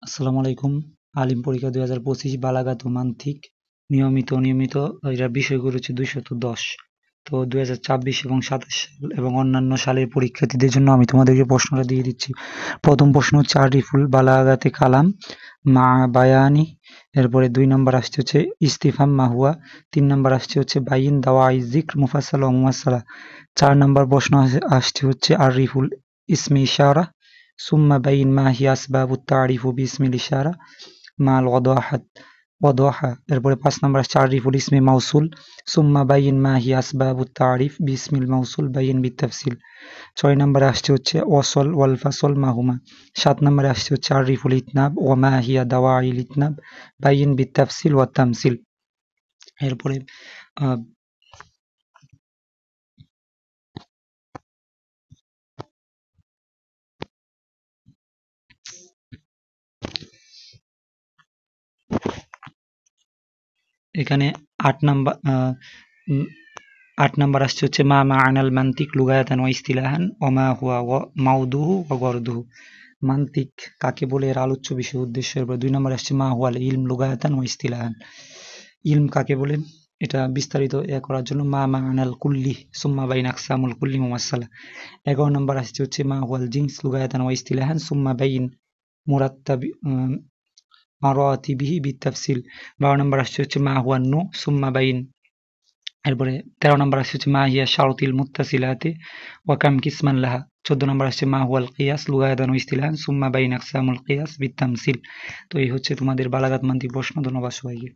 আসসালামু আলাইকুম। আলিম পরীক্ষা 2025 বালাগাত ও মান্তিক নিয়মিত অনিয়মিত এর বিষয়গুলো হচ্ছে 210। তো 2026 এবং 27 সাল এবং অন্যান্য সালের পরীক্ষার্থীদের জন্য আমি তোমাদেরকে প্রশ্নটা দিয়ে দিচ্ছি। প্রথম প্রশ্ন হচ্ছে আরিফুল বালাগাতে কালাম মা বায়ানি। এরপরে 2 নম্বর আসছে হচ্ছে ইস্তিফহাম মাহুয়া। 3 নম্বর আসছে হচ্ছে বাইন দাওয়াই যিকর মুফাসসাল ও মুমাসসালা। 4 নম্বর প্রশ্ন আসছে হচ্ছে আরিফুল ইসমে ইশারা সুম্মা বাইন মা হিয়া আসবাবুত তারিফু বিসমিল ইশারা মাল ওয়াদাহা। এরপরে 5 নম্বর আসছে আরিফুল ইসমে মাউসুল সুম্মা বাইন মা হিয়া আসবাবুত তারিফ বিসমিল মাউসুল বাইন বিতাফসিল। 6 নম্বরে আসছে হচ্ছে ওয়াসল ওয়াল ফাসল মাহুমা। 7 নম্বরে আসছে হচ্ছে আরিফুল ইতনাব ওয়া মা হিয়া দাওয়াইল ইতনাব বাইন বিতাফসিল ওয়া তামসিল। এরপরে এখানে 8 নাম্বার 8 নাম্বার আসছে হচ্ছে মা মা'নাল মান্তিক লুগায়াতান ওয়া ইসতিলাহান ওয়া মা হুয়া মাউদুহু ওয়া গরদুহু। মান্তিক কাকে বলে, এর আলোচ্য বিষয়, উদ্দেশ্য। এরপর 2 নম্বরে আসছে মা হুয়াল ইলম লুগায়াতান ওয়া ইসতিলাহান। ইলম কাকে বলে এটা বিস্তারিত করার জন্য মা মা'নাল কুল্লি সুম্মা বাইন আকসামুল কুল্লি মুমাসসালা। 11 নম্বর আসছে হচ্ছে মা হুয়াল জিনস লুগায়াতান ওয়া ইসতিলাহান সুম্মা বাইন মুরাত্তাবি মারাতিবিহি বিতাফসিল। 12 নম্বর আসছে হচ্ছে মা হুয়ান নু সুম্মা বাইন। এরপরে 13 নম্বর আসছে হচ্ছে মা হিয়া শারতিল মুত্তাসিলাতি ওয়া কাম কিসমান লাহা। 14 নম্বর আসছে মা হুয়াল কিয়াস লুগায়াতান ওয়া ইসতিলাহান সুম্মা বাইন আকসামুল কিয়াস বিতামসিল। তো এই হচ্ছে তোমাদের বালাগাত মান্তিক প্রশ্ন। ধন্যবাদ সবাইকে।